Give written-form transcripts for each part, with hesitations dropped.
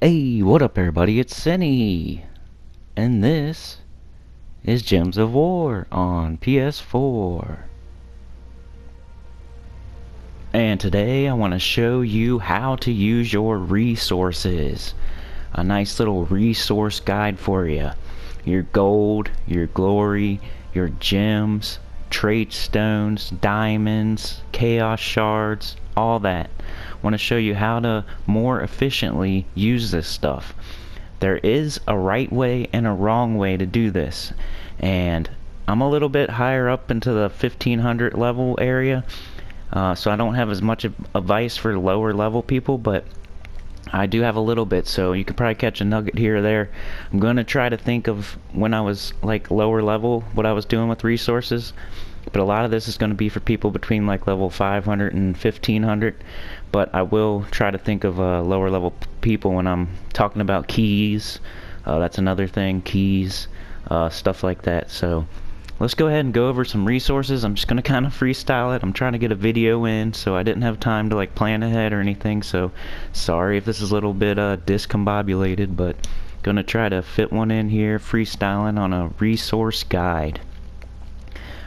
Hey, what up everybody, it's Sinny, and this is Gems of War on PS4. And today I want to show you how to use your resources. A nice little resource guide for you. Your gold, your glory, your gems, trait stones, diamonds, chaos shards, all that. I want to show you how to more efficiently use this stuff. There is a right way and a wrong way to do this, and I'm a little bit higher up into the 1500 level area, so I don't have as much advice for lower level people, but I do have a little bit, so you could probably catch a nugget here or there. I'm going to try to think of when I was like lower level what I was doing with resources, but a lot of this is going to be for people between like level 500 and 1500, but I will try to think of lower level people when I'm talking about keys. That's another thing, keys, stuff like that. So let's go ahead and go over some resources. I'm just going to kind of freestyle it. I'm trying to get a video in, so I didn't have time to like plan ahead or anything, so sorry if this is a little bit discombobulated, but going to try to fit one in here, freestyling on a resource guide.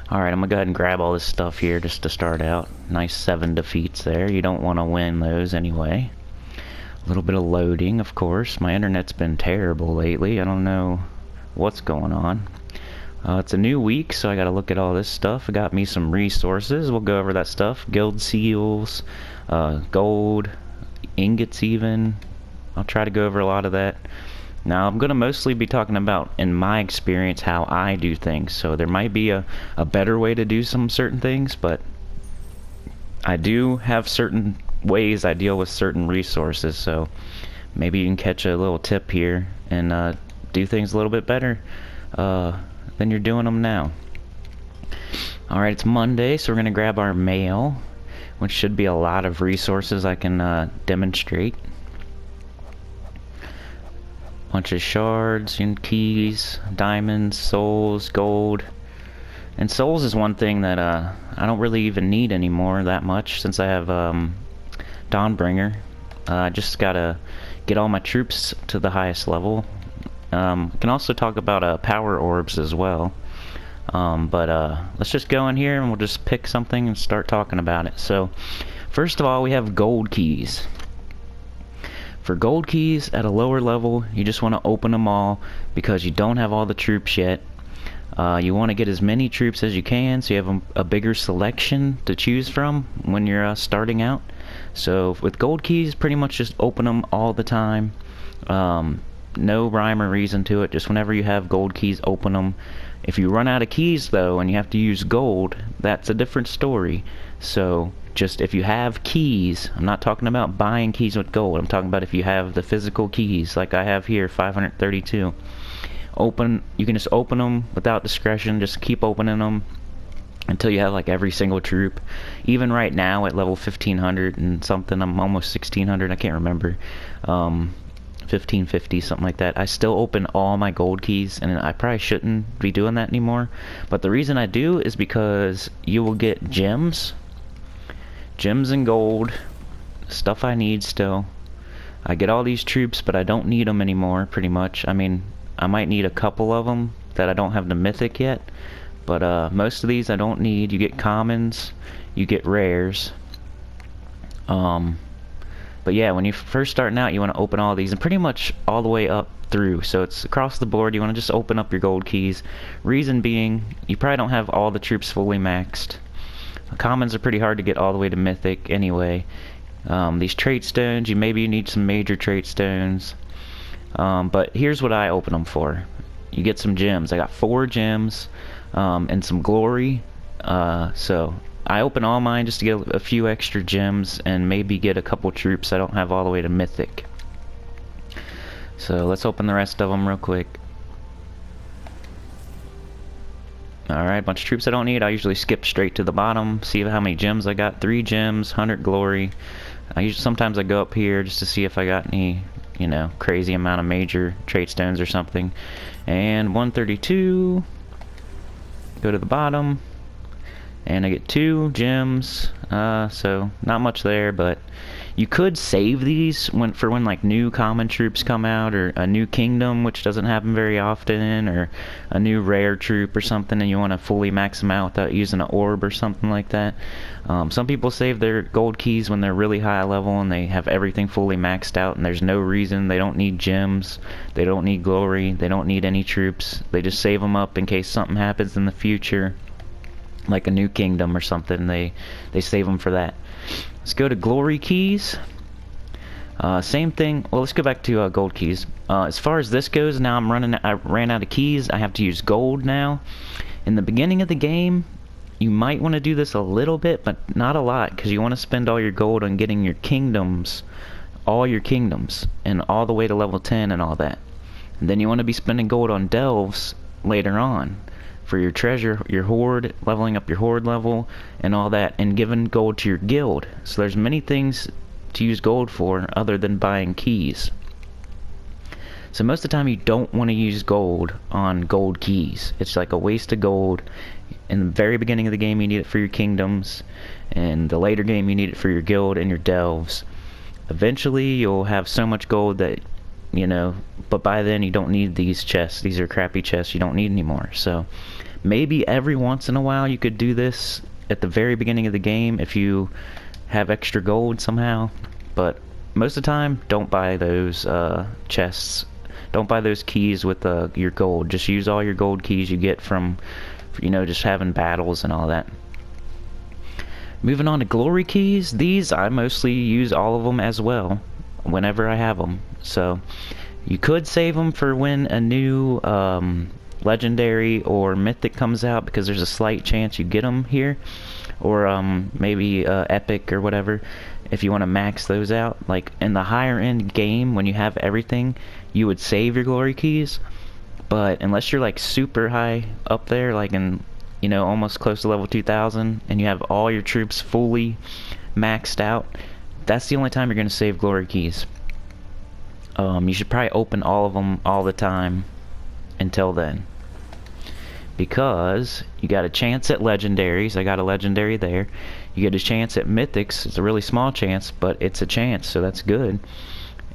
Alright, I'm going to go ahead and grab all this stuff here just to start out. Nice 7 defeats there. You don't want to win those anyway. A little bit of loading, of course. My internet's been terrible lately. I don't know what's going on. It's a new week, so I gotta look at all this stuff. I got me some resources. We'll go over that stuff. Guild seals, gold, ingots even. I'll try to go over a lot of that. Now, I'm going to mostly be talking about, in my experience, how I do things. So there might be a better way to do some certain things, but I do have certain ways I deal with certain resources. So maybe you can catch a little tip here and do things a little bit better than you're doing them now. Alright, it's Monday, so we're going to grab our mail, which should be a lot of resources I can demonstrate. Bunch of shards and keys, diamonds, souls, gold. And souls is one thing that I don't really even need anymore that much since I have Dawnbringer. I just gotta get all my troops to the highest level. I can also talk about power orbs as well. But let's just go in here and we'll just pick something and start talking about it. So first of all, we have gold keys. For gold keys at a lower level, you just want to open them all because you don't have all the troops yet. You want to get as many troops as you can so you have a bigger selection to choose from when you're starting out. So with gold keys, pretty much just open them all the time. No rhyme or reason to it, just whenever you have gold keys, open them. If you run out of keys though and you have to use gold, that's a different story. So just if you have keys, I'm not talking about buying keys with gold, I'm talking about if you have the physical keys like I have here, 532. You can just open them without discretion, just keep opening them until you have like every single troop. Even right now at level 1500 and something, I'm almost 1600, I can't remember. 1550, something like that. I still open all my gold keys, and I probably shouldn't be doing that anymore. But the reason I do is because you will get gems and gold, stuff I need still. I get all these troops, but I don't need them anymore, pretty much. I mean, I might need a couple of them that I don't have the mythic yet, but most of these I don't need. You get commons, you get rares. But yeah, when you're first starting out, you want to open all these, and pretty much all the way up through. So it's across the board. You want to just open up your gold keys. Reason being, you probably don't have all the troops fully maxed. Commons are pretty hard to get all the way to mythic anyway. These trait stones, maybe you need some major trait stones. But here's what I open them for. You get some gems. I got 4 gems and some glory. So I open all mine just to get a few extra gems and maybe get a couple troops I don't have all the way to mythic. So let's open the rest of them real quick. Alright, bunch of troops I don't need. I usually skip straight to the bottom, see how many gems I got. 3 gems, 100 glory. Sometimes I go up here just to see if I got any, crazy amount of major trait stones or something. And 132. Go to the bottom. And I get 2 gems, so not much there, but You could save these when like new common troops come out, or a new kingdom, which doesn't happen very often, or a new rare troop or something, and you want to fully max them out without using an orb or something like that. Some people save their gold keys when they're really high level and they have everything fully maxed out, and there's no reason. They don't need gems, they don't need glory, they don't need any troops. They just save them up in case something happens in the future, like a new kingdom or something. They save them for that. Let's go to glory keys. Same thing. Well, let's go back to gold keys. As far as this goes, now I ran out of keys. I have to use gold now. In the beginning of the game, you might want to do this a little bit, but not a lot, because you want to spend all your gold on getting your kingdoms, all your kingdoms, and all the way to level 10 and all that. And then you want to be spending gold on delves later on for your treasure, your horde, leveling up your horde level, and all that, and giving gold to your guild. So there's many things to use gold for other than buying keys. So most of the time you don't want to use gold on gold keys. It's like a waste of gold. In the very beginning of the game you need it for your kingdoms, and the later game you need it for your guild and your delves. Eventually you'll have so much gold that, you know, but by then you don't need these chests. These are crappy chests you don't need anymore. So maybe every once in a while you could do this at the very beginning of the game if you have extra gold somehow, but most of the time don't buy those chests. Don't buy those keys with your gold. Just use all your gold keys you get from, you know, just having battles and all that. Moving on to glory keys. These I mostly use all of them as well whenever I have them. So you could save them for when a new legendary or mythic comes out, because there's a slight chance you get them here, or maybe epic or whatever, if you want to max those out. Like in the higher end game, when you have everything, you would save your glory keys, but unless you're like super high up there, like in, you know, almost close to level 2000, and you have all your troops fully maxed out, that's the only time you're going to save glory keys. You should probably open all of them all the time until then, because you got a chance at legendaries. I got a legendary there. You get a chance at mythics. It's a really small chance, but it's a chance, so that's good.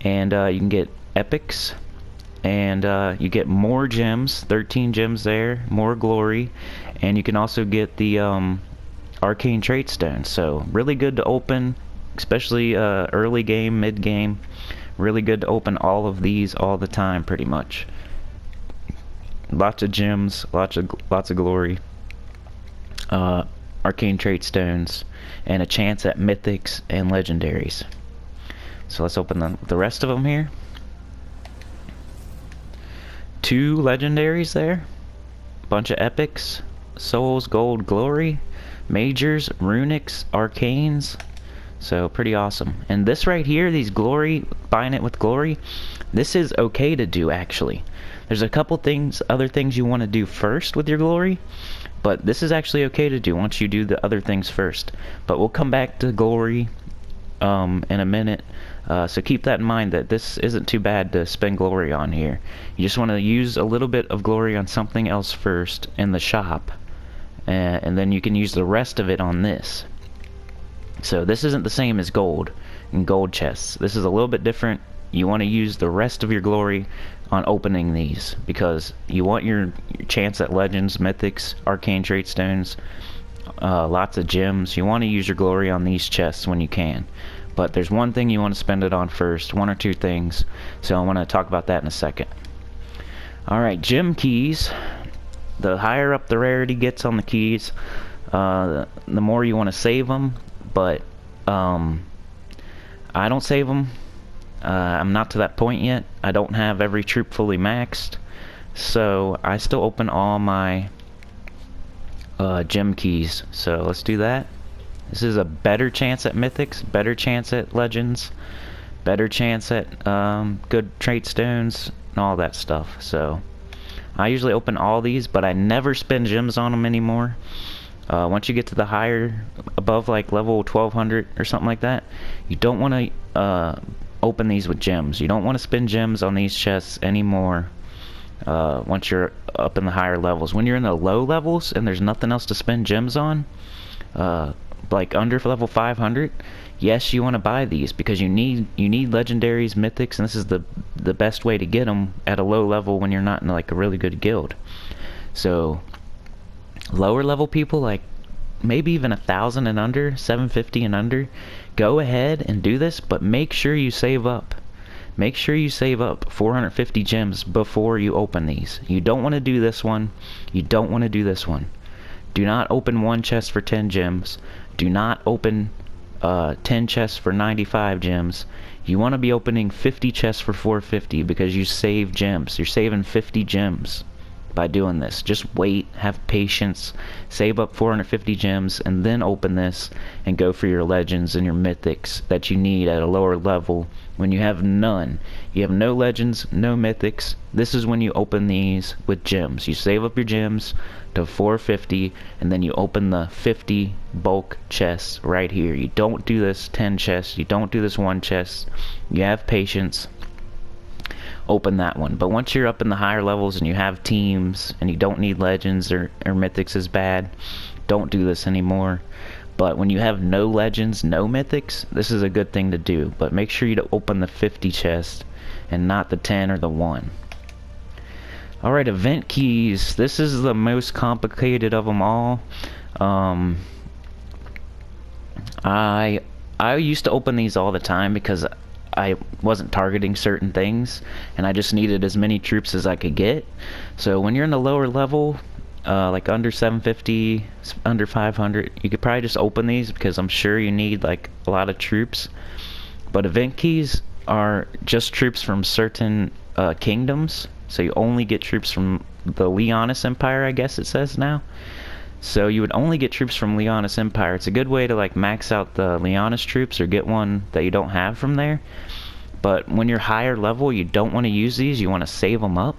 And you can get epics, and you get more gems, 13 gems there, more glory, and you can also get the arcane trait stones. So really good to open, especially early game, mid game. Really good to open all of these all the time, pretty much. Lots of gems, lots of glory, arcane trait stones, and a chance at mythics and legendaries. So let's open the rest of them here. 2 legendaries there, bunch of epics, souls, gold, glory, majors, runics, arcanes. So pretty awesome. And this right here, these glory, buying it with glory, this is okay to do actually. There's a couple things, other things you want to do first with your glory, but this is actually okay to do once you do the other things first. But we'll come back to glory in a minute. So keep that in mind, that this isn't too bad to spend glory on here. You just want to use a little bit of glory on something else first in the shop, and then you can use the rest of it on this. So this isn't the same as gold and gold chests. This is a little bit different. You want to use the rest of your glory on opening these, because you want your chance at legends, mythics, arcane trait stones, lots of gems. You want to use your glory on these chests when you can. But there's one thing you want to spend it on first, 1 or 2 things. So I want to talk about that in a second. Alright, gem keys. The higher up the rarity gets on the keys, the more you want to save them. But I don't save them. I'm not to that point yet. I don't have every troop fully maxed, so I still open all my gem keys. So let's do that. This is a better chance at mythics, better chance at legends, better chance at good trait stones and all that stuff. So I usually open all these, but I never spend gems on them anymore. Once you get to the higher, above like level 1200 or something like that, you don't want to open these with gems. You don't want to spend gems on these chests anymore once you're up in the higher levels. When you're in the low levels and there's nothing else to spend gems on, like under level 500, yes, you want to buy these because you need legendaries, mythics, and this is the best way to get them at a low level when you're not in like a really good guild. So lower level people, like maybe even 1,000 and under, 750 and under, go ahead and do this, but make sure you save up. Make sure you save up 450 gems before you open these. You don't want to do this one. You don't want to do this one. Do not open one chest for 10 gems. Do not open 10 chests for 95 gems. You want to be opening 50 chests for 450 because you save gems. You're saving 50 gems by doing this. Just wait, have patience, save up 450 gems, and then open this and go for your legends and your mythics that you need at a lower level when you have none. You have no legends, no mythics. This is when you open these with gems. You save up your gems to 450 and then you open the 50 bulk chests right here. You don't do this 10 chests. You don't do this 1 chest. You have patience. Open that one. But once you're up in the higher levels and you have teams and you don't need legends or mythics as bad, don't do this anymore. But when you have no legends, no mythics, this is a good thing to do. But make sure you open the 50 chest and not the 10 or the 1. Alright, event keys. This is the most complicated of them all. I used to open these all the time because I wasn't targeting certain things and I just needed as many troops as I could get. So when you're in the lower level, like under 750, under 500, you could probably just open these because I'm sure you need like a lot of troops. But event keys are just troops from certain kingdoms, so you only get troops from the Leonis Empire, I guess it says now. So you would only get troops from Leonis Empire. It's a good way to like max out the Leonis troops or get one that you don't have from there. But when you're higher level, you don't want to use these. You want to save them up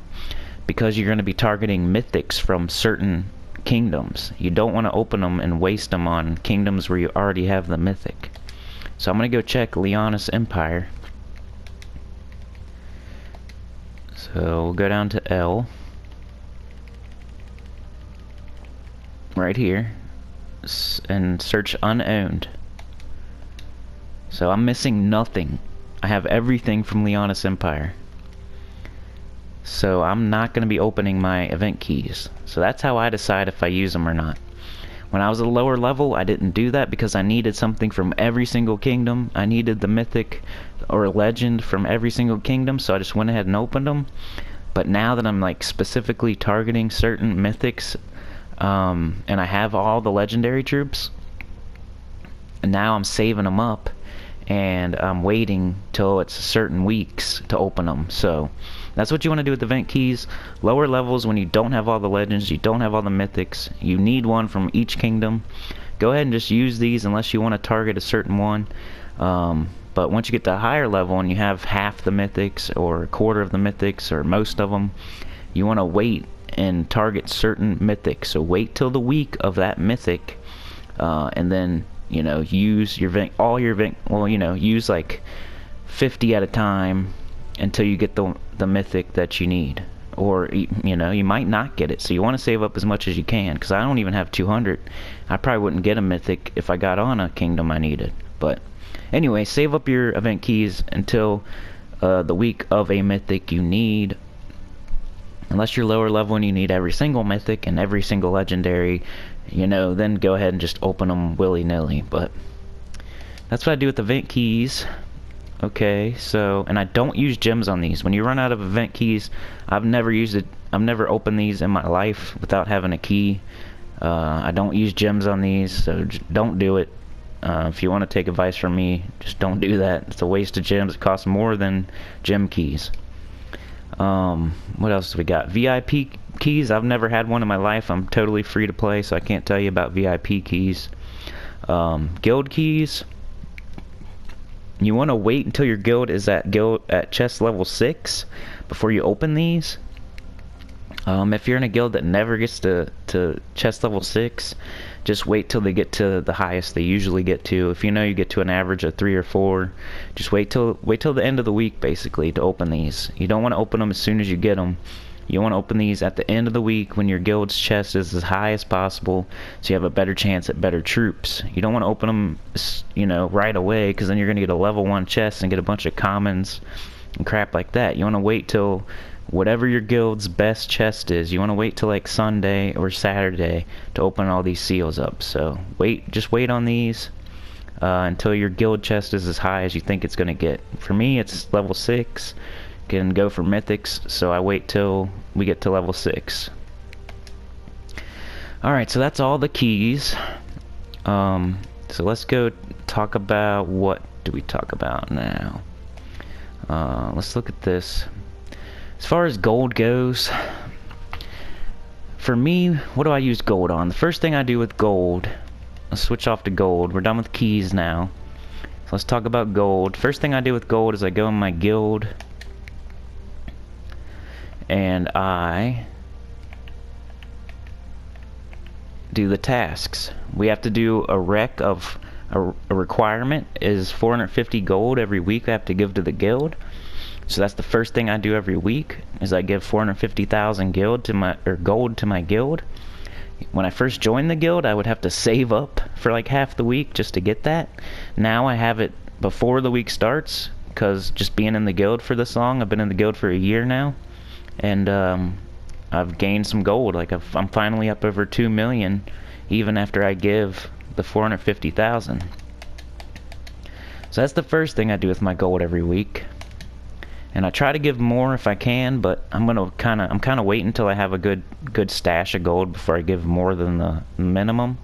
because you're going to be targeting mythics from certain kingdoms. You don't want to open them and waste them on kingdoms where you already have the mythic. So I'm going to go check Leonis Empire. So we'll go down to L. Right here and search unowned. So I'm missing nothing. I have everything from Leonis Empire. So I'm not going to be opening my event keys. So that's how I decide if I use them or not. When I was at a lower level, I didn't do that because I needed something from every single kingdom. I needed the mythic or legend from every single kingdom, so I just went ahead and opened them. But now that I'm like specifically targeting certain mythics, and I have all the legendary troops, and now I'm saving them up and I'm waiting till it's certain weeks to open them. So that's what you want to do with event keys. Lower levels, when you don't have all the legends, you don't have all the mythics, you need one from each kingdom, go ahead and just use these unless you want to target a certain one. But once you get to a higher level and you have half the mythics or a quarter of the mythics or most of them, you want to wait and target certain mythics. So wait till the week of that mythic, and then, you know, use your use like 50 at a time until you get the mythic that you need. Or, you know, you might not get it, so you want to save up as much as you can, because I don't even have 200. I probably wouldn't get a mythic if I got on a kingdom I needed. But anyway, save up your event keys until the week of a mythic you need. Unless you're lower level and you need every single mythic and every single legendary, you know, then go ahead and just open them willy-nilly. But that's what I do with event keys. Okay, so, and I don't use gems on these. When you run out of event keys, I've never opened these in my life without having a key. I don't use gems on these, so just don't do it. If you want to take advice from me, just don't do that. It's a waste of gems. It costs more than gem keys. What else do we got? VIP keys. I've never had one in my life. I'm totally free to play, so I can't tell you about VIP keys. Guild keys. You want to wait until your guild is at chest level 6 before you open these. If you're in a guild that never gets to chest level 6, just wait till they get to the highest they usually get to. If you know you get to an average of 3 or 4, just wait till the end of the week basically to open these. You don't want to open them as soon as you get them, You want to open these at the end of the week when your guild's chest is as high as possible, so you have a better chance at better troops. You don't want to open them, you know, right away, because then you're going to get a level 1 chest and get a bunch of commons and crap like that. You want to wait till whatever your guild's best chest is. You want to wait till like Sunday or Saturday to open all these seals up. So just wait on these until your guild chest is as high as you think it's going to get. For me, it's level 6. Can go for mythics, so I wait till we get to level 6. Alright, so that's all the keys. So let's go talk about, what do we talk about now? Let's look at this. As far as gold goes, for me, what do I use gold on? The first thing I do with gold, let's switch off to gold. We're done with keys now. So let's talk about gold. First thing I do with gold is I go in my guild and I do the tasks. We have to do a rec of a requirement is 450 gold every week I have to give to the guild. So that's the first thing I do every week, is I give 450,000 gold to my guild. When I first joined the guild, I would have to save up for like half the week just to get that. Now I have it before the week starts, because just being in the guild for this long, I've been in the guild for a year now, and I've gained some gold. Like I'm finally up over 2 million, even after I give the 450,000. So that's the first thing I do with my gold every week. And I try to give more if I can, but I'm kind of waiting until I have a good stash of gold before I give more than the minimum.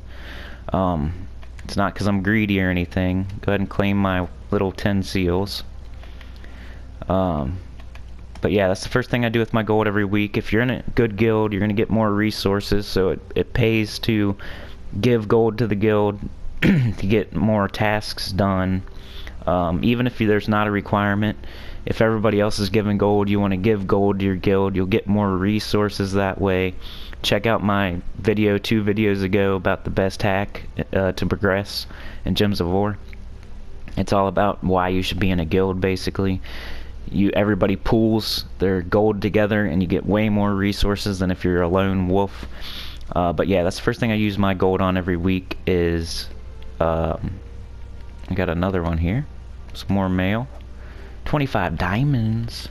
It's not because I'm greedy or anything. Go ahead and claim my little 10 seals. But yeah, that's the first thing I do with my gold every week. If you're in a good guild, you're going to get more resources, so it pays to give gold to the guild to get more tasks done. Even if there's not a requirement, if everybody else is giving gold, you want to give gold to your guild. You'll get more resources that way. Check out my video 2 videos ago about the best hack to progress in Gems of War. It's all about why you should be in a guild, basically. Everybody pools their gold together and you get way more resources than if you're a lone wolf. But yeah, that's the first thing I use my gold on every week is I got another one here. Some more mail. 25 diamonds.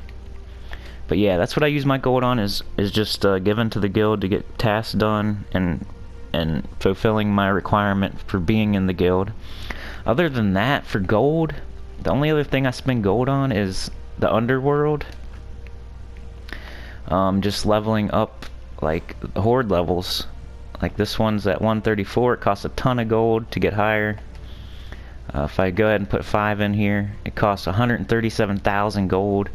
But yeah, that's what I use my gold on, is just given to the guild to get tasks done and fulfilling my requirement for being in the guild. Other than that, for gold, the only other thing I spend gold on is the underworld. Just leveling up like horde levels. Like this one's at 134. It costs a ton of gold to get higher. If I go ahead and put 5 in here, it costs 137,000 gold,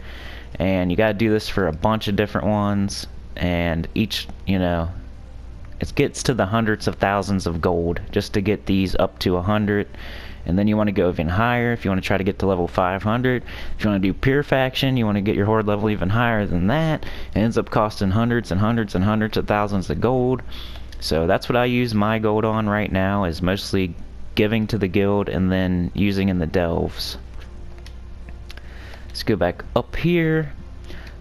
and you gotta do this for a bunch of different ones, and each, you know, it gets to the hundreds of thousands of gold just to get these up to 100. And then you want to go even higher if you want to try to get to level 500. If you want to do pure faction, you want to get your horde level even higher than that. It ends up costing hundreds and hundreds and hundreds of thousands of gold. So that's what I use my gold on right now, is mostly giving to the guild and then using in the delves. Let's go back up here.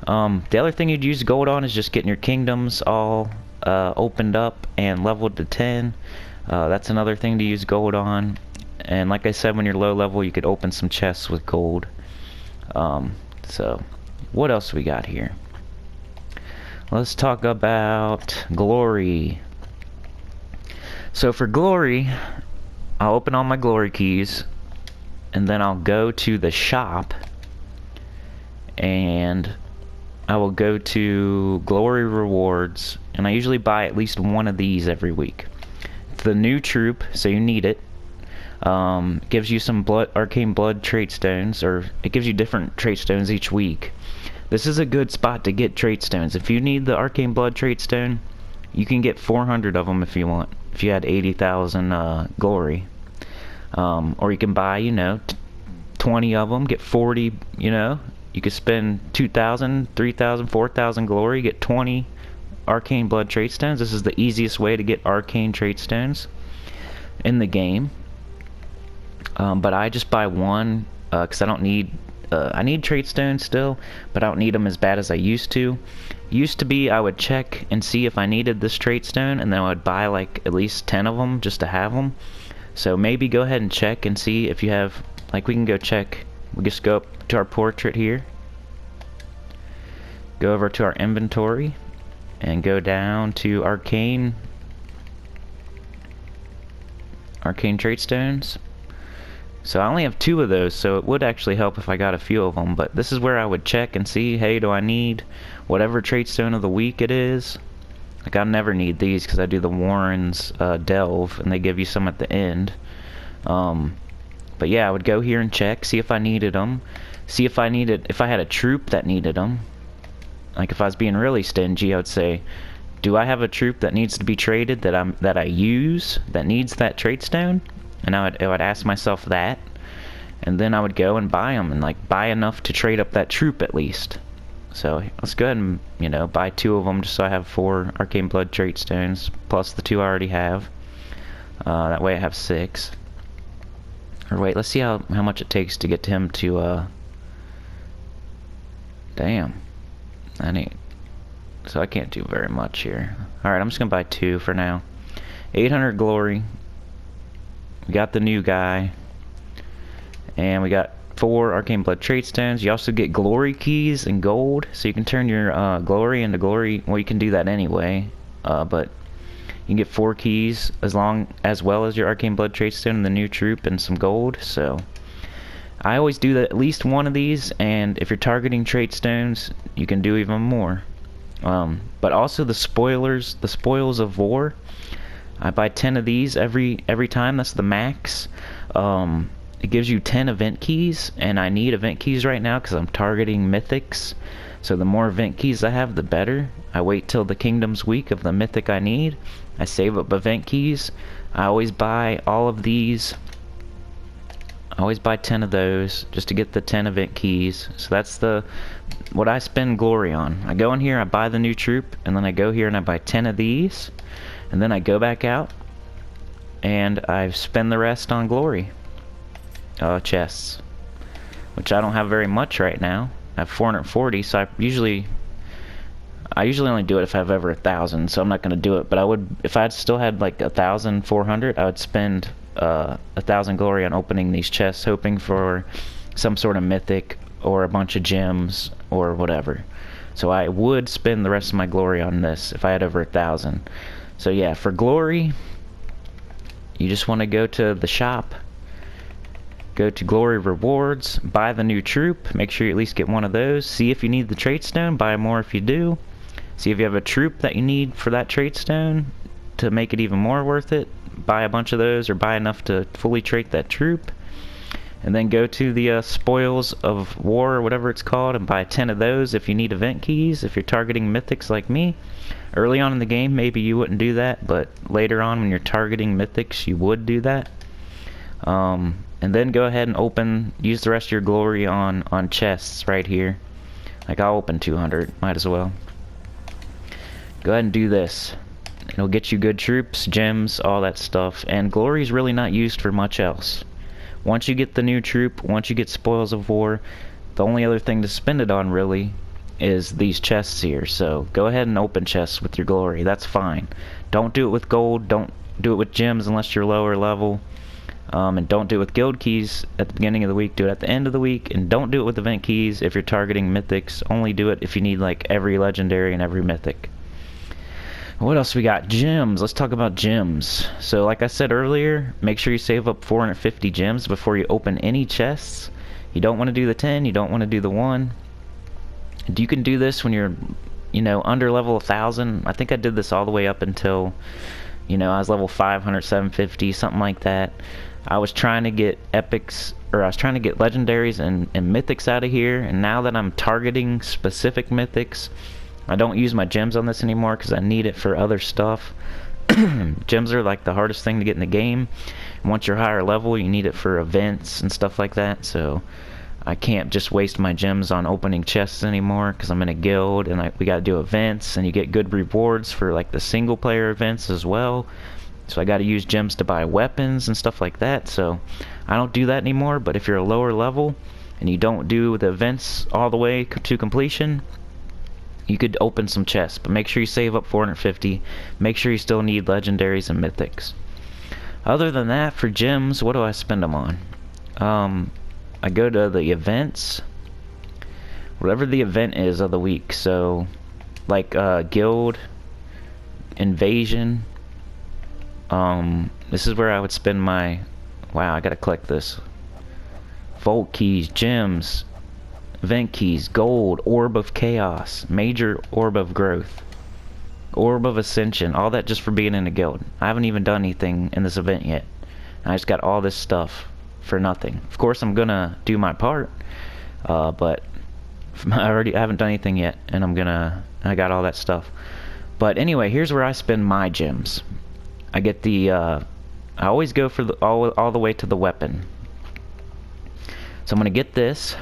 The other thing you'd use gold on is just getting your kingdoms all opened up and leveled to 10. That's another thing to use gold on. And like I said, when you're low level, you could open some chests with gold. So what else we got here? Let's talk about glory. So for glory, I'll open all my glory keys, and then I'll go to the shop, and I will go to glory rewards, and I usually buy at least one of these every week. It's the new troop, so you need it. Gives you some arcane blood trait stones, or it gives you different trait stones each week. This is a good spot to get trait stones. If you need the arcane blood trait stone, you can get 400 of them if you want, if you had 80,000 glory. Or you can buy, you know, 20 of them, get 40, you know. You could spend 2,000, 3,000, 4,000 glory, get 20 arcane blood trait stones. This is the easiest way to get arcane trait stones in the game. But I just buy one because I don't need I need trait stones still, but I don't need them as bad as I used to. Used to be I would check and see if I needed this trait stone, and then I would buy like at least 10 of them just to have them. So maybe go ahead and check and see if you have, like we can go check, we just go up to our portrait here, go over to our inventory, and go down to arcane trait stones. So I only have 2 of those, so it would actually help if I got a few of them, but this is where I would check and see, hey, do I need whatever trait stone of the week it is? Like, I never need these because I do the Warren's Delve, and they give you some at the end. But yeah, I would go here and check, see if I needed them, see if I had a troop that needed them. Like, if I was being really stingy, I would say, do I have a troop that needs to be traded that I use that needs that trait stone? And I would ask myself that, and then I would go and buy them, and like buy enough to trade up that troop at least. So let's go ahead and, you know, buy 2 of them just so I have 4 arcane blood trait stones plus the 2 I already have. That way I have 6. Or wait, let's see how much it takes to get him to damn. So I can't do very much here. Alright, I'm just gonna buy 2 for now. 800 glory. We got the new guy, and we got 4 arcane blood trait stones. You also get glory keys and gold, so you can turn your glory into glory. Well, you can do that anyway, but you can get 4 keys as well as your arcane blood trait stone and the new troop and some gold. So I always do at least 1 of these, and if you're targeting trait stones, you can do even more. But also the spoils of war. I buy 10 of these every time. That's the max. It gives you 10 event keys, and I need event keys right now because I'm targeting mythics. So the more event keys I have, the better. I wait till the Kingdom's Week of the mythic I need. I save up event keys. I always buy all of these. I always buy 10 of those just to get the 10 event keys. So that's what I spend glory on. I go in here, I buy the new troop, and then I go here and I buy 10 of these. And then I go back out, and I spend the rest on glory chests, which I don't have very much right now. I have 440, so I usually only do it if I have over 1,000. So I'm not gonna do it. But I would, if I still had like 1,400, I would spend 1,000 glory on opening these chests, hoping for some sort of mythic or a bunch of gems or whatever. So I would spend the rest of my glory on this if I had over 1,000. So yeah, for glory, you just want to go to the shop, go to glory rewards, buy the new troop, make sure you at least get 1 of those, see if you need the trait stone, buy more if you do, see if you have a troop that you need for that trait stone to make it even more worth it, buy a bunch of those or buy enough to fully trait that troop, and then go to the spoils of war or whatever it's called and buy 10 of those if you need event keys, if you're targeting mythics like me. Early on in the game, maybe you wouldn't do that, but later on when you're targeting mythics, you would do that. And then go ahead and use the rest of your glory on chests right here. Like, I'll open 200, might as well. Go ahead and do this. It'll get you good troops, gems, all that stuff, and glory is really not used for much else. Once you get the new troop, once you get spoils of war, the only other thing to spend it on really is these chests here. So go ahead and open chests with your glory. That's fine. Don't do it with gold. Don't do it with gems unless you're lower level. And don't do it with guild keys at the beginning of the week. Do it at the end of the week. And don't do it with event keys if you're targeting mythics. Only do it if you need like every legendary and every mythic. What else we got? Gems. Let's talk about gems. So like I said earlier, make sure you save up 450 gems before you open any chests. You don't want to do the 10. You don't want to do the 1. You can do this when you're, under level 1,000. I think I did this all the way up until, I was level 500, 750, something like that. I was trying to get epics, or I was trying to get legendaries and mythics out of here, and now that I'm targeting specific mythics, I don't use my gems on this anymore because I need it for other stuff. Gems are like the hardest thing to get in the game. Once you're higher level, you need it for events and stuff like that, so I can't just waste my gems on opening chests anymore because I'm in a guild and we gotta do events, and you get good rewards for like the single player events as well. So I gotta use gems to buy weapons and stuff like that, so I don't do that anymore. But if you're a lower level and you don't do the events all the way to completion, you could open some chests, but make sure you save up 450. Make sure you still need legendaries and mythics. Other than that, for gems, what do I spend them on? I go to the events, whatever the event is of the week. So, like guild, invasion. This is where I would spend my. Wow, I gotta collect this. Vault keys, gems, event keys, gold, orb of chaos, major orb of growth, orb of ascension, all that just for being in a guild. I haven't even done anything in this event yet. I just got all this stuff for nothing. Of course I'm gonna do my part, but I haven't done anything yet, and I got all that stuff. But anyway, here's where I spend my gems. I get the I always go for all the way to the weapon. So I'm gonna get this.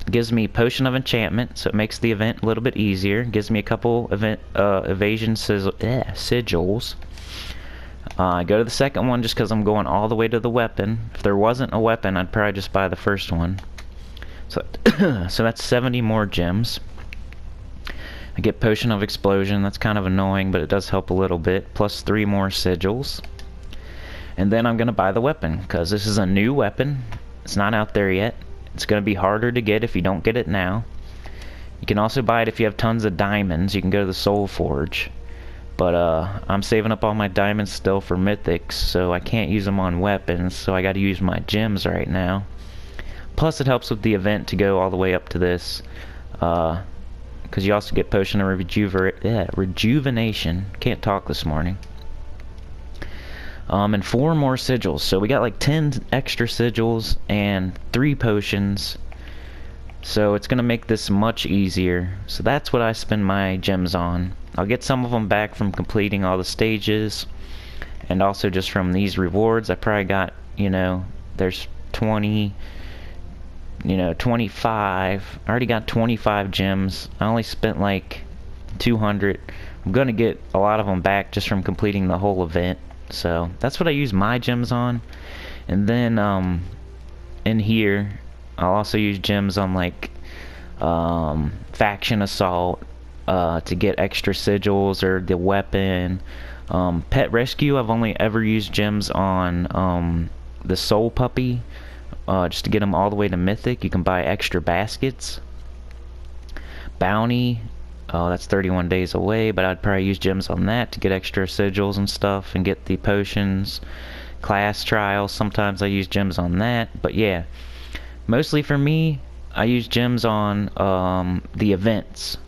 It gives me potion of enchantment, so it makes the event a little bit easier. It gives me a couple event evasion sigils. I go to the second one just because I'm going all the way to the weapon. If there wasn't a weapon, I'd probably just buy the first one. So, so that's 70 more gems. I get potion of explosion. That's kind of annoying, but it does help a little bit. Plus 3 more sigils. And then I'm gonna buy the weapon because this is a new weapon. It's not out there yet. It's going to be harder to get if you don't get it now. You can also buy it if you have tons of diamonds. You can go to the Soul Forge. But I'm saving up all my diamonds still for mythics, so I can't use them on weapons, so I got to use my gems right now. Plus it helps with the event to go all the way up to this. Because you also get potion of rejuvenation. Can't talk this morning. And 4 more sigils, so we got like 10 extra sigils and 3 potions, so it's gonna make this much easier. So that's what I spend my gems on. I'll get some of them back from completing all the stages, and also just from these rewards. I probably got, there's 20, 25. I already got 25 gems. I only spent like 200. I'm gonna get a lot of them back just from completing the whole event. So that's what I use my gems on. And then in here I'll also use gems on like faction assault to get extra sigils or the weapon. Pet rescue, I've only ever used gems on the soul puppy, just to get them all the way to mythic. You can buy extra baskets. Bounty, oh, that's 31 days away, but I'd probably use gems on that to get extra sigils and stuff and get the potions. Class trials, sometimes I use gems on that, but yeah, mostly for me, I use gems on the events,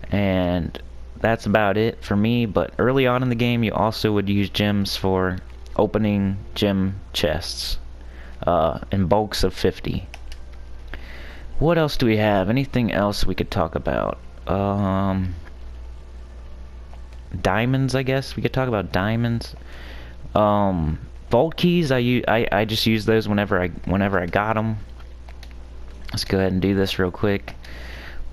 and that's about it for me. But early on in the game, you also would use gems for opening gem chests in bulks of 50. What else do we have? Anything else we could talk about? Diamonds, I guess we could talk about diamonds. Vault keys, I just use those whenever I got them. Let's go ahead and do this real quick.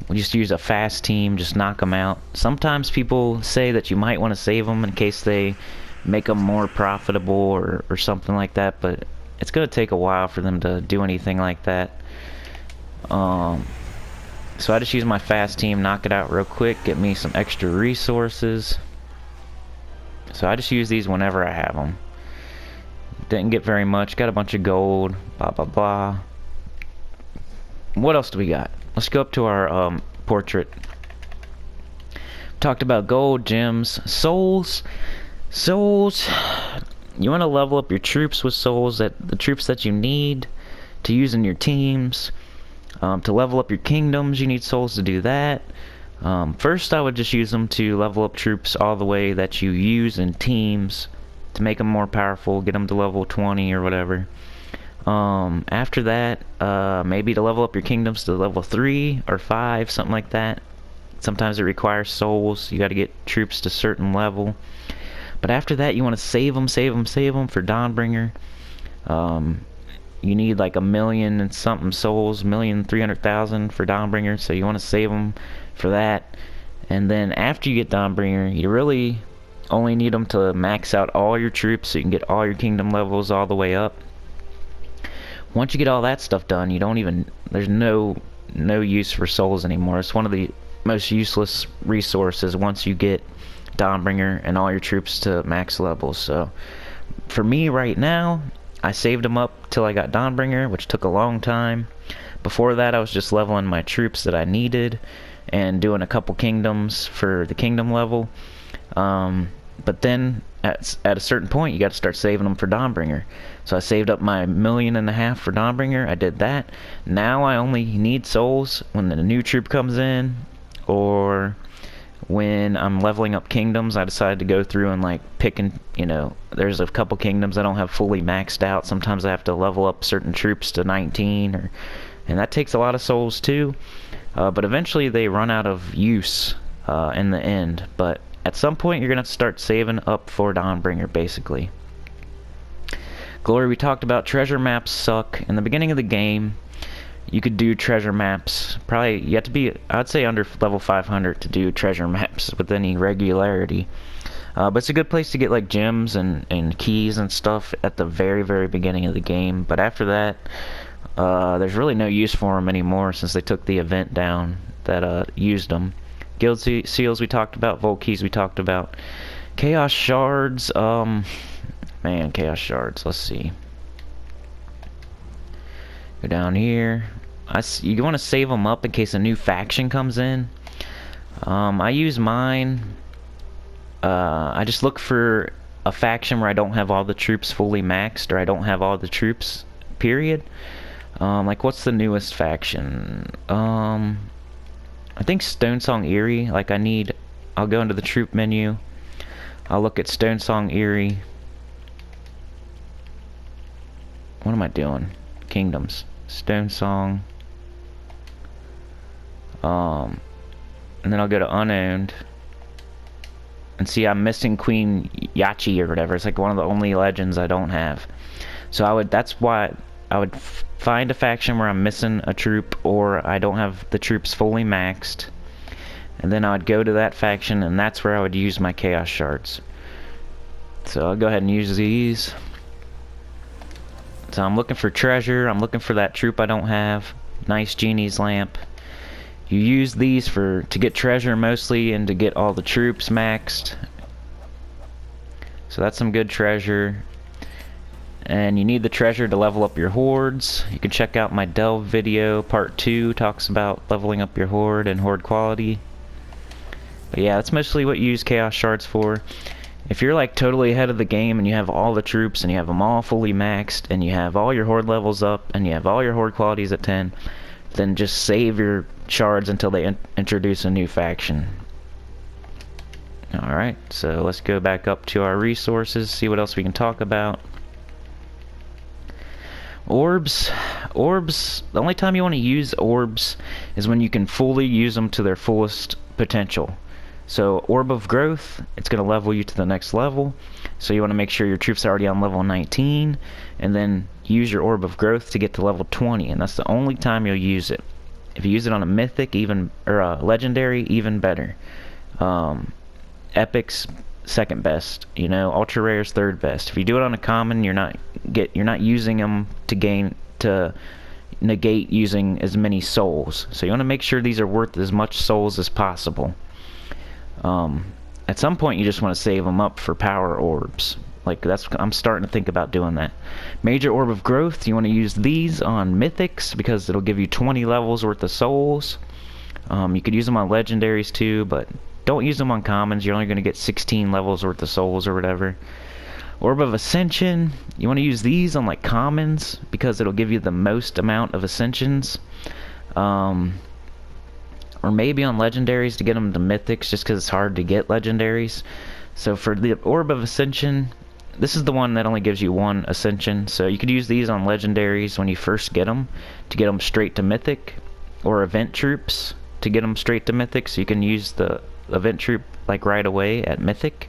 We just use a fast team, just knock them out. Sometimes people say that you might want to save them in case they make them more profitable or something like that, but it's gonna take a while for them to do anything like that. So I just use my fast team, knock it out real quick, get me some extra resources. So I just use these whenever I have them. Didn't get very much, got a bunch of gold, blah blah blah. What else do we got? Let's go up to our portrait. Talked about gold, gems, souls. Souls, you want to level up your troops with souls, the troops that you need to use in your teams. To level up your kingdoms, you need souls to do that. First, I would just use them to level up troops all the way that you use in teams to make them more powerful, get them to level 20 or whatever. After that, maybe to level up your kingdoms to level 3 or 5, something like that. Sometimes it requires souls. You got to get troops to a certain level. But after that, you want to save them for Dawnbringer. You need like 1,000,000 and something souls, 1,300,000 for Dawnbringer, so you want to save them for that. And then after you get Dawnbringer, you really only need them to max out all your troops so you can get all your kingdom levels all the way up. Once you get all that stuff done, you don't even, there's no use for souls anymore. It's one of the most useless resources once you get Dawnbringer and all your troops to max levels. So for me right now, I saved them up till I got Dawnbringer, which took a long time. Before that, I was just leveling my troops that I needed and doing a couple kingdoms for the kingdom level. But then at a certain point, you got to start saving them for Dawnbringer. So I saved up my 1.5 million for Dawnbringer. I did that. Now I only need souls when the new troop comes in, or when I'm leveling up kingdoms. I decided to go through and like pick and, you know, there's a couple kingdoms I don't have fully maxed out. Sometimes I have to level up certain troops to 19, and that takes a lot of souls too. But eventually they run out of use in the end. But at some point, you're going to have to start saving up for Dawnbringer, basically. Glory, we talked about. Treasure maps suck. In the beginning of the game, you could do treasure maps. Probably, you have to be, I'd say, under level 500 to do treasure maps with any regularity. But it's a good place to get, like, gems and keys and stuff at the very, very beginning of the game. But after that, there's really no use for them anymore since they took the event down that used them. Guild seals we talked about, Vault keys we talked about. Chaos shards, man, chaos shards, let's see. Go down here. You want to save them up in case a new faction comes in. I use mine. I just look for a faction where I don't have all the troops fully maxed, or I don't have all the troops, period. Like, what's the newest faction? I think Stonesong Eerie. Like, I'll go into the troop menu. I'll look at Stonesong Eerie. What am I doing? Kingdoms. Stonesong. And then I'll go to Unowned. And see, I'm missing Queen Yachi or whatever. It's like one of the only legends I don't have. So that's why I would find a faction where I'm missing a troop, or I don't have the troops fully maxed, and then I would go to that faction, and that's where I would use my chaos shards. So I'll go ahead and use these. So I'm looking for treasure. I'm looking for that troop I don't have. Nice genie's lamp. You use these to get treasure mostly, and to get all the troops maxed. So that's some good treasure. And you need the treasure to level up your hordes. You can check out my Delve video. Part 2 talks about leveling up your horde and horde quality. But yeah, that's mostly what you use chaos shards for. If you're like totally ahead of the game and you have all the troops and you have them all fully maxed and you have all your horde levels up and you have all your horde qualities at 10, then just save your shards until they introduce a new faction. Alright, so let's go back up to our resources, see what else we can talk about. Orbs, the only time you want to use orbs is when you can fully use them to their fullest potential. So Orb of Growth, it's going to level you to the next level. So you want to make sure your troops are already on level 19, and then use your Orb of Growth to get to level 20, and that's the only time you'll use it. If you use it on a mythic, or a legendary, even better. Epic's second best, you know, ultra rare's third best. If you do it on a common, you're not using them to negate using as many souls. So you want to make sure these are worth as much souls as possible. At some point you just want to save them up for power orbs. Like, I'm starting to think about doing that. Major Orb of Growth, you want to use these on mythics because it'll give you 20 levels worth of souls. You could use them on legendaries too, but don't use them on commons. You're only going to get 16 levels worth of souls or whatever. Orb of Ascension, you want to use these on like commons because it'll give you the most amount of ascensions. Or maybe on legendaries to get them to mythics, just because it's hard to get legendaries. So for the Orb of Ascension, this is the one that only gives you 1 ascension. So you could use these on legendaries when you first get them to get them straight to mythic, or event troops to get them straight to mythic. So you can use the event troop like right away at mythic.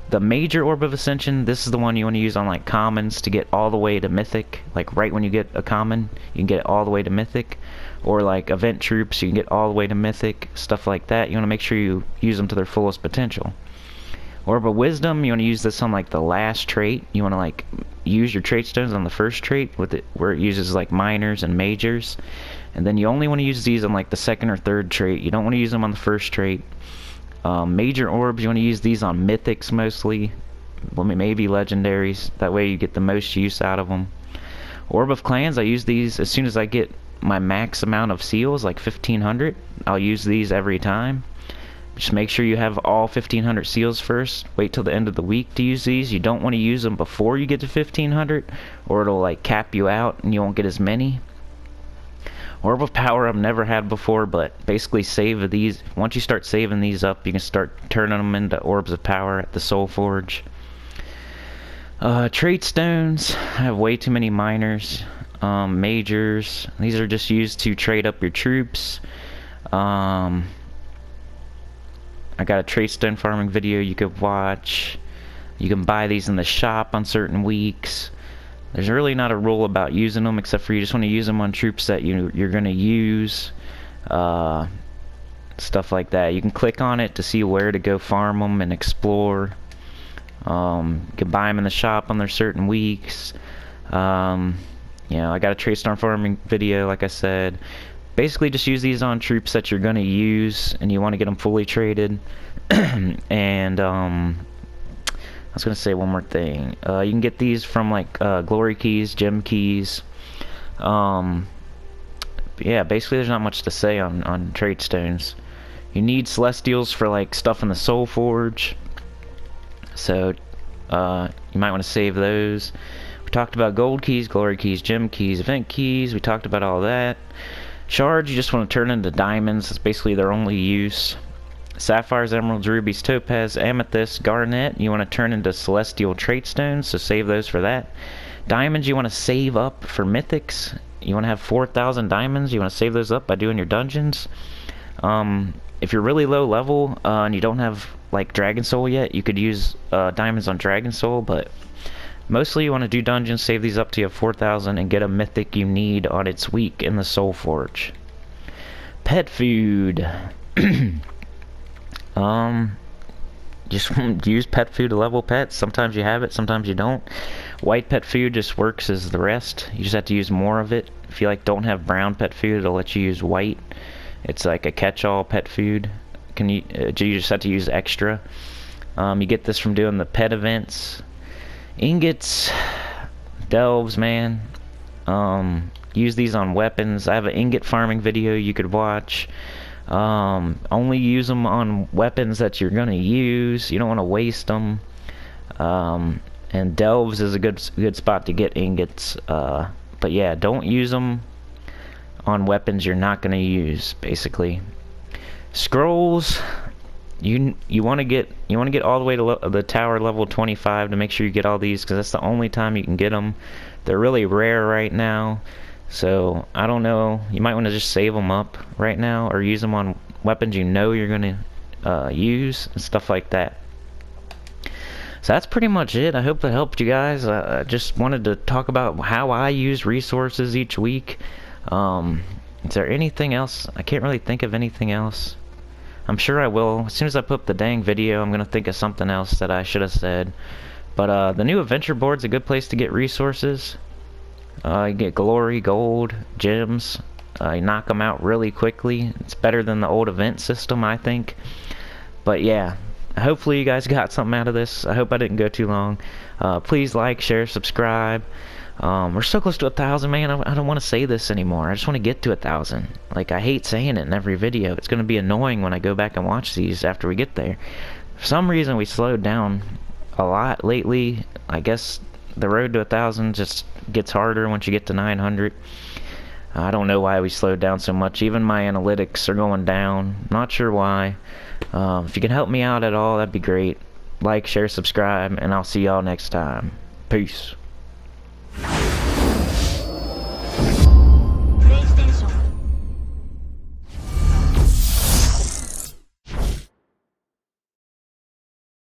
The Major Orb of Ascension, this is the one you want to use on like commons to get all the way to mythic. Like right when you get a common, you can get it all the way to mythic. Or like event troops, you can get all the way to mythic, stuff like that. You want to make sure you use them to their fullest potential. Orb of Wisdom, you want to use this on like the last trait. You want to like use your trait stones on the first trait with it, where it uses like minors and majors. And then you only want to use these on like the second or third trait. You don't want to use them on the first trait. Major orbs, you want to use these on mythics mostly. Well, maybe legendaries. That way you get the most use out of them. Orb of Clans, I use these as soon as I get my max amount of seals, like 1500. I'll use these every time. Just make sure you have all 1500 seals first. Wait till the end of the week to use these. You don't want to use them before you get to 1500, or it'll like cap you out and you won't get as many. Orb of Power I've never had before, but basically save these. Once you start saving these up, you can start turning them into Orbs of Power at the Soul Forge. Trait stones, I have way too many minors. Majors, these are just used to trade up your troops. I got a trait stone farming video you could watch. You can buy these in the shop on certain weeks. There's really not a rule about using them, except for you just want to use them on troops that you're going to use. Stuff like that. You can click on it to see where to go farm them and explore. You can buy them in the shop on their certain weeks. You know, I got a trait stone farming video, like I said. Basically, just use these on troops that you're going to use, and you want to get them fully traded. And, I was going to say one more thing. You can get these from, like, glory keys, gem keys. Yeah, basically, there's not much to say on trait stones. You need celestials for, like, stuff in the Soul Forge. So, you might want to save those. We talked about gold keys, glory keys, gem keys, event keys. We talked about all that. Shards, you just want to turn into diamonds. That's basically their only use. Sapphires, emeralds, rubies, topaz, amethyst, garnet, you want to turn into celestial trait stones, so save those for that. Diamonds, you want to save up for mythics. You want to have 4,000 diamonds. You want to save those up by doing your dungeons. If you're really low level and you don't have like Dragon Soul yet, you could use diamonds on Dragon Soul, but mostly you want to do dungeons, save these up to you have 4,000, and get a mythic you need on its week in the Soul Forge. Pet food. Just use pet food to level pets. Sometimes you have it, sometimes you don't. White pet food just works as the rest. You just have to use more of it. If you like don't have brown pet food, it'll let you use white. It's like a catch-all pet food. You just have to use extra. You get this from doing the pet events. Ingots, delves, man. Use these on weapons. I have an ingot farming video you could watch. Only use them on weapons that you're gonna use. You don't want to waste them. And delves is a good spot to get ingots. But yeah, don't use them on weapons you're not gonna use. Basically, scrolls. You want to get all the way to the tower level 25 to make sure you get all these, because that's the only time you can get them. They're really rare right now. So, I don't know, you might want to just save them up right now, or use them on weapons you know you're going to use, and stuff like that. So that's pretty much it. I hope that helped you guys. I just wanted to talk about how I use resources each week. Is there anything else? I can't really think of anything else. I'm sure I will. As soon as I put up the dang video, I'm going to think of something else that I should have said. But the new adventure board's a good place to get resources. You get glory, gold, gems. You knock them out really quickly. It's better than the old event system, I think. But yeah, hopefully you guys got something out of this. I hope I didn't go too long. Please like, share, subscribe. We're so close to 1,000, man. I don't want to say this anymore. I just want to get to 1,000. Like, I hate saying it in every video. It's going to be annoying when I go back and watch these after we get there. For some reason, we slowed down a lot lately. I guess the road to 1,000 just gets harder once you get to 900. I don't know why we slowed down so much. Even my analytics are going down. Not sure why. If you can help me out at all, that'd be great. Like, share, subscribe, and I'll see y'all next time. Peace.